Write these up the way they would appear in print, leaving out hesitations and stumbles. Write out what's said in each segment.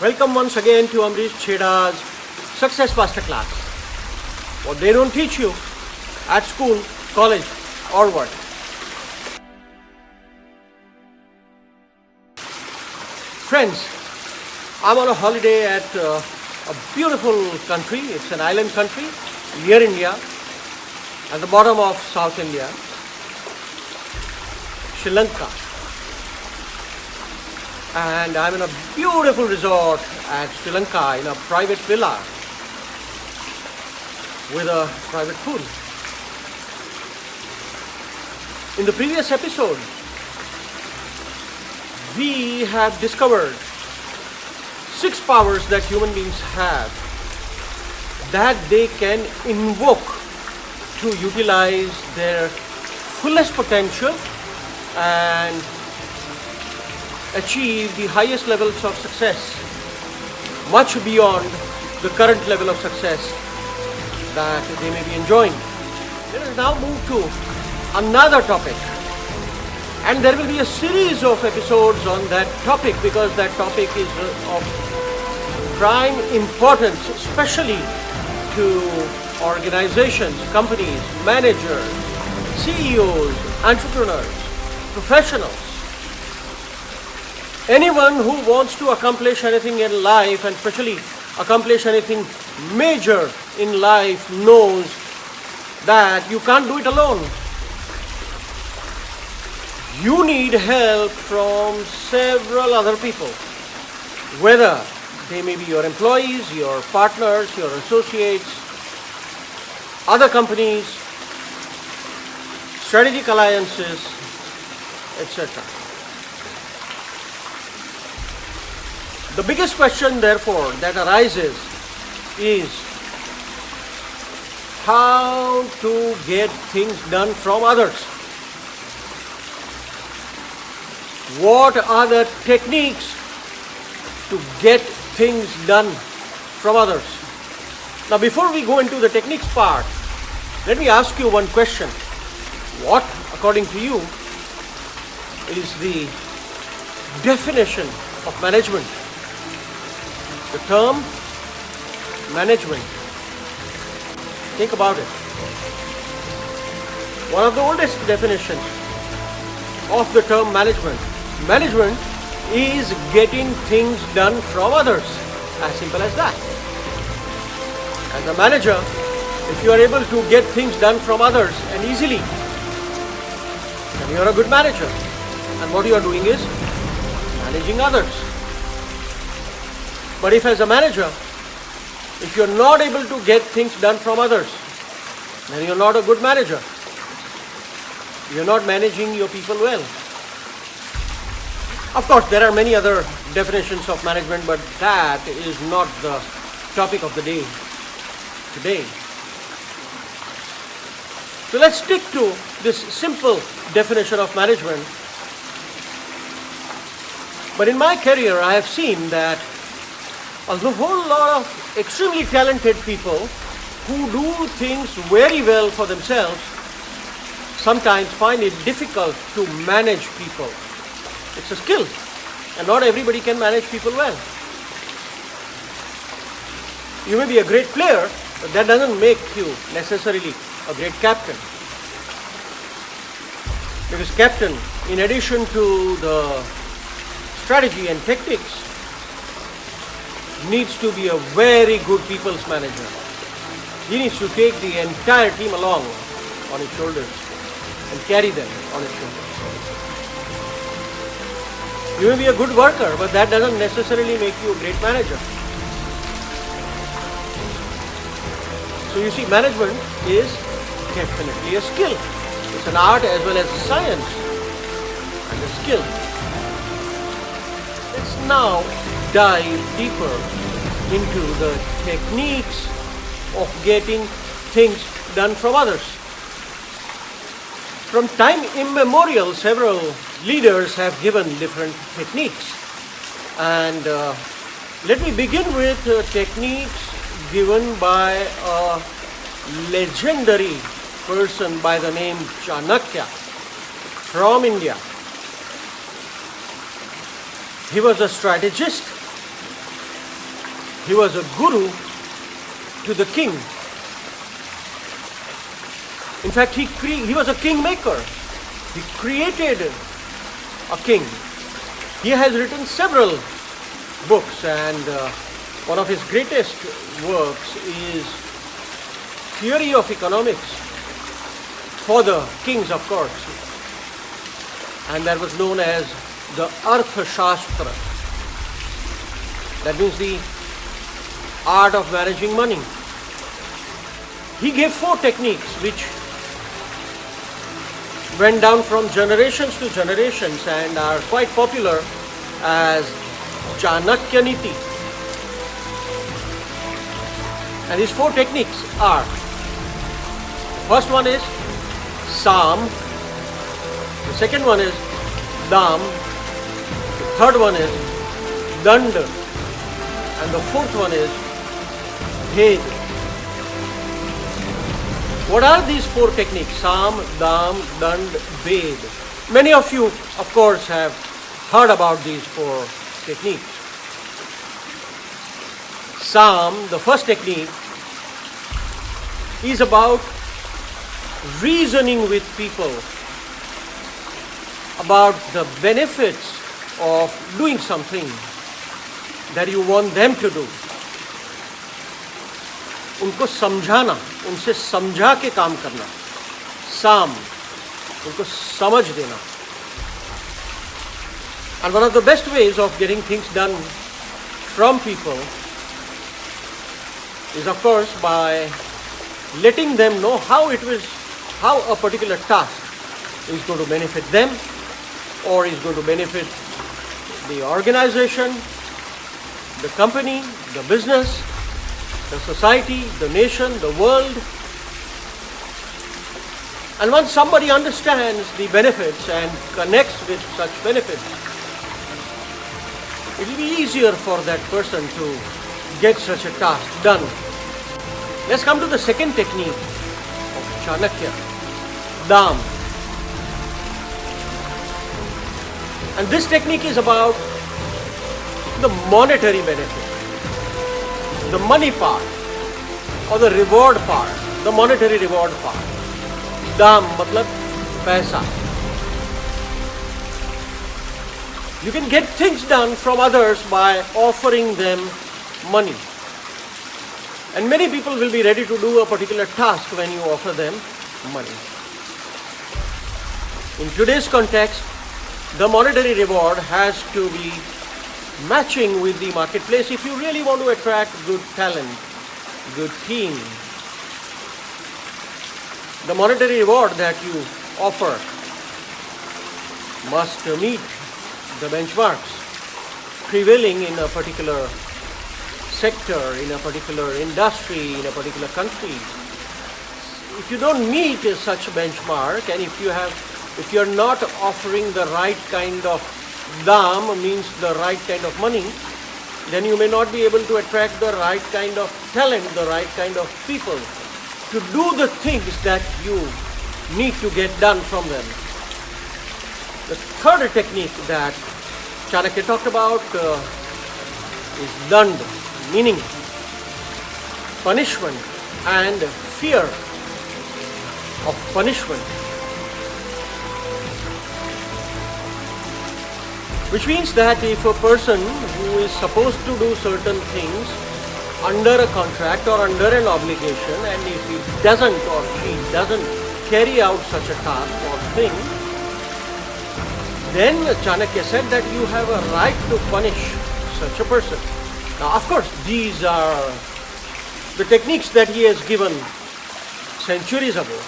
Welcome once again to Ambrish Chheda's Success MasterClass. What they don't teach you at school, college or what. Friends, I'm on a holiday at a beautiful country. It's an island country near India, at the bottom of South India, Sri Lanka. And I'm in a beautiful resort at Sri Lanka in a private villa with a private pool. In the previous episode, we have discovered 6 powers that human beings have that they can invoke to utilize their fullest potential and achieve the highest levels of success, much beyond the current level of success that they may be enjoying. Let us now move to another topic, and there will be a series of episodes on that topic because that topic is of prime importance, especially to organizations, companies, managers, CEOs, entrepreneurs, professionals. Anyone who wants to accomplish anything in life, and especially accomplish anything major in life, knows that you can't do it alone. You need help from several other people, whether they may be your employees, your partners, your associates, other companies, strategic alliances, etc. The biggest question, therefore, that arises is how to get things done from others. What are the techniques to get things done from others? Now, before we go into the techniques part, let me ask you one question. What, according to you, is the definition of management? The term management. Think about it. One of the oldest definitions of the term management. Management is getting things done from others. As simple as that. As a manager, if you are able to get things done from others and easily, then you are a good manager. And what you are doing is managing others. But if as a manager, if you're not able to get things done from others, then you're not a good manager. You're not managing your people well. Of course, there are many other definitions of management, but that is not the topic of the day today. So let's stick to this simple definition of management. But in my career, I have seen that a whole lot of extremely talented people who do things very well for themselves sometimes find it difficult to manage people. It's a skill, and not everybody can manage people well. You may be a great player, but that doesn't make you necessarily a great captain. Because captain, in addition to the strategy and techniques, needs to be a very good people's manager. He needs to take the entire team along on his shoulders and carry them on his shoulders. You may be a good worker, but that doesn't necessarily make you a great manager. So you see, management is definitely a skill. It's an art as well as a science and a skill. Let's now dive deeper into the techniques of getting things done from others. From time immemorial, several leaders have given different techniques. And let me begin with techniques given by a legendary person by the name Chanakya from India. He was a strategist He was a guru to the king. In fact, he was a kingmaker. He created a king. He has written several books, and one of his greatest works is Theory of Economics for the kings, of course. And that was known as the ArthShastra. That means the art of managing money. He gave 4 techniques which went down from generations to generations and are quite popular as Chanakya Neeti. And these 4 techniques are: the first one is Saam, the second one is Daam, the third one is Dand, and the fourth one is Bhed. What are these 4 techniques? Saam, Daam, Dand, Bhed. Many of you, of course, have heard about these 4 techniques. Saam, the first technique, is about reasoning with people about the benefits of doing something that you want them to do. उनको समझाना, उनसे समझा के काम करना. साम, उनको समझ देना. And one of the best ways of getting things done from people is, of course, by letting them know how a particular task is going to benefit them, or is going to benefit the organization, the company, the business, the society, the nation, the world. And once somebody understands the benefits and connects with such benefits, it will be easier for that person to get such a task done. Let's come to the second technique of Chanakya, Daam. And this technique is about the monetary benefit, the money part, or the reward part, the monetary reward part. Daam matlab paisa. You can get things done from others by offering them money. And many people will be ready to do a particular task when you offer them money. In today's context, the monetary reward has to be matching with the marketplace if you really want to attract good talent, good team. The monetary reward that you offer must meet the benchmarks prevailing in a particular sector, in a particular industry, in a particular country. If you don't meet such benchmark, and if you're not offering the right kind of daam, means the right kind of money, then you may not be able to attract the right kind of talent, the right kind of people to do the things that you need to get done from them. The third technique that Chanakya talked about is dand, meaning punishment and fear of punishment. Which means that if a person who is supposed to do certain things under a contract or under an obligation, and if he doesn't or she doesn't carry out such a task or thing, then Chanakya said that you have a right to punish such a person. Now, of course, these are the techniques that he has given centuries ago.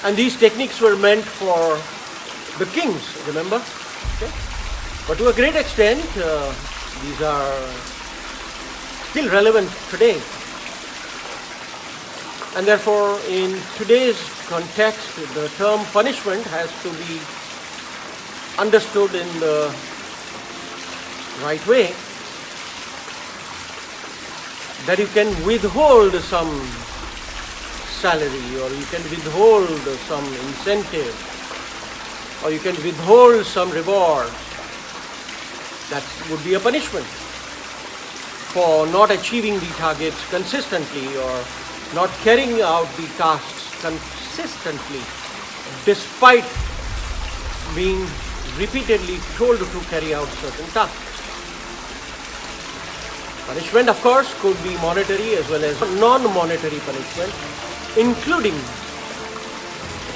And these techniques were meant for the kings, remember? Okay? But to a great extent, these are still relevant today. And therefore, in today's context, the term punishment has to be understood in the right way. That you can withhold some salary, or you can withhold some incentive, or you can withhold some reward. That would be a punishment. for not achieving the targets consistently or not carrying out the tasks consistently despite being repeatedly told to carry out certain tasks. Punishment, of course, could be monetary as well as non-monetary punishment, including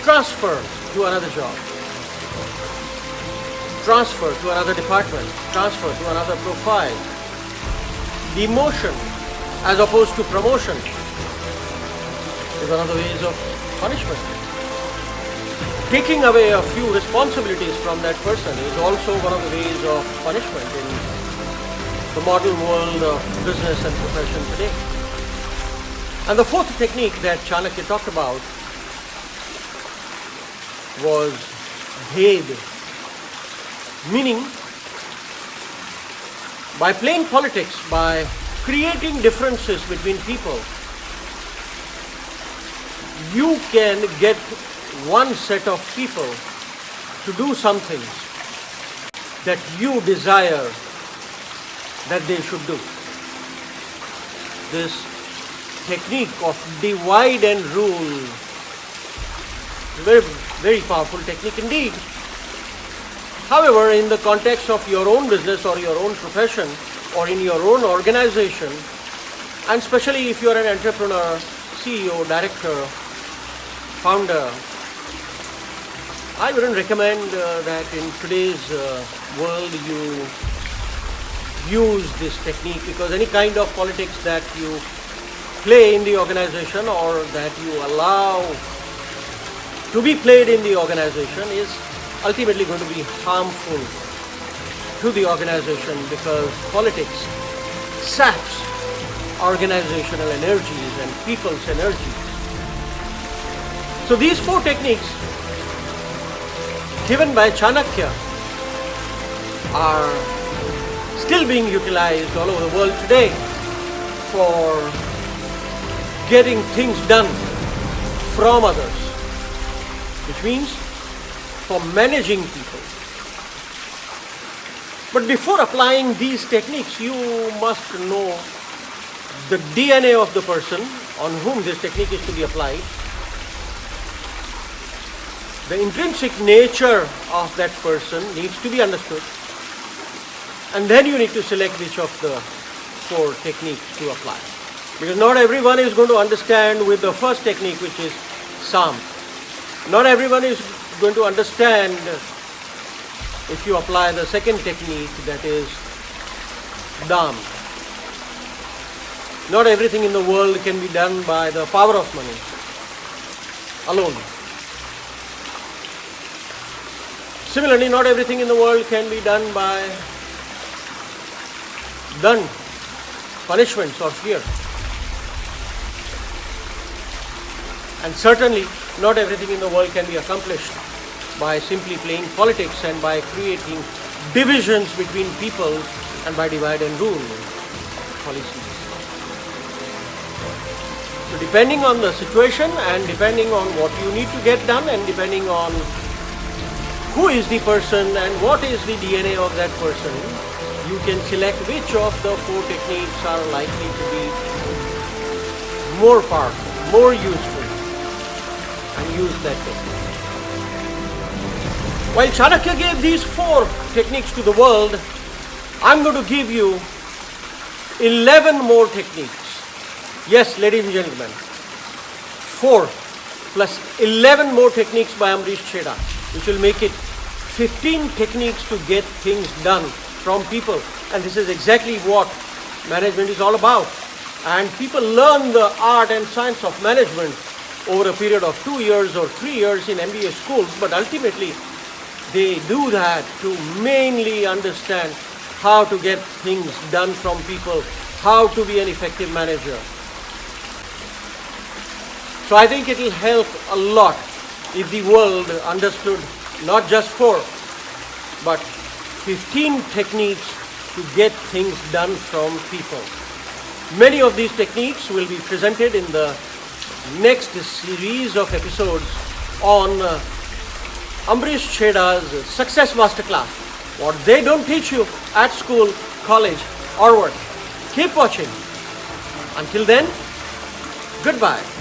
transfer to another job, transfer to another department, transfer to another profile, demotion as opposed to promotion is one of the ways of punishment. Taking away a few responsibilities from that person is also one of the ways of punishment in the modern world of business and profession today. And the fourth technique that Chanakya talked about was Bhed, meaning by playing politics, by creating differences between people, you can get one set of people to do something that you desire that they should do. This technique of divide and rule, very, very powerful technique indeed. However, in the context of your own business or your own profession or in your own organization, and especially if you are an entrepreneur, CEO, director, founder, I wouldn't recommend that in today's world you use this technique, because any kind of politics that you play in the organization or that you allow to be played in the organization is ultimately going to be harmful to the organization, because politics saps organizational energies and people's energies. So these four techniques given by Chanakya are still being utilized all over the world today for getting things done from others, which means for managing people. But before applying these techniques, you must know the DNA of the person on whom this technique is to be applied, the intrinsic nature of that person needs to be understood, and then you need to select which of the four techniques to apply. Because not everyone is going to understand with the first technique, which is Saam. Not everyone is going to understand if you apply the second technique, that is Daam. Not everything in the world can be done by the power of money alone. Similarly, not everything in the world can be done by punishments or fear. And certainly, not everything in the world can be accomplished by simply playing politics and by creating divisions between people and by divide and rule policies. So depending on the situation and depending on what you need to get done and depending on who is the person and what is the DNA of that person, you can select which of the four techniques are likely to be more powerful, more useful, and use that technique. While Chanakya gave these four techniques to the world, I'm going to give you 11 more techniques. Yes, ladies and gentlemen, 4 plus 11 more techniques by Ambrish Chheda, which will make it 15 techniques to get things done from people. And this is exactly what management is all about. And people learn the art and science of management over a period of 2 years or 3 years in MBA schools, but ultimately they do that to mainly understand how to get things done from people, how to be an effective manager. So I think it will help a lot if the world understood not just 4, but 15 techniques to get things done from people. Many of these techniques will be presented in the next series of episodes on Ambrish Chheda's Success Masterclass. What they don't teach you at school, college, or work. Keep watching. Until then, goodbye.